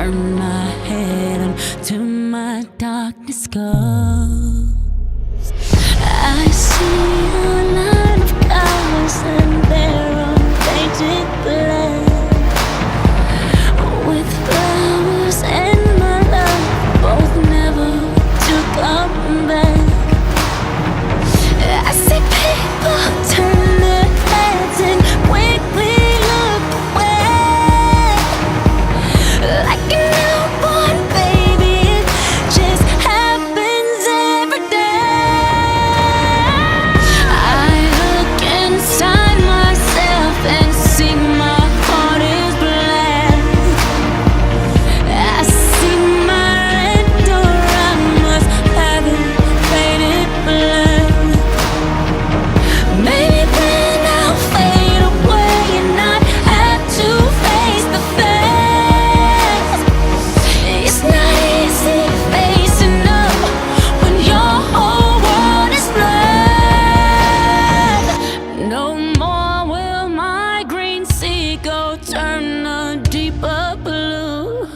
turn my head until my darkness goes. I see a line of cars and they're on painted glass, with flowers and my love, both never to come back. I see people turn their heads and quickly look away, like a newborn baby. It just happens every day. I look inside myself and see my heart is black. I see my red door, I must have it faded black. Maybe then I'll fade away and not have to face the facts. It's not easy facing up when your whole world is black. No more will my green seagull turn a deeper blue.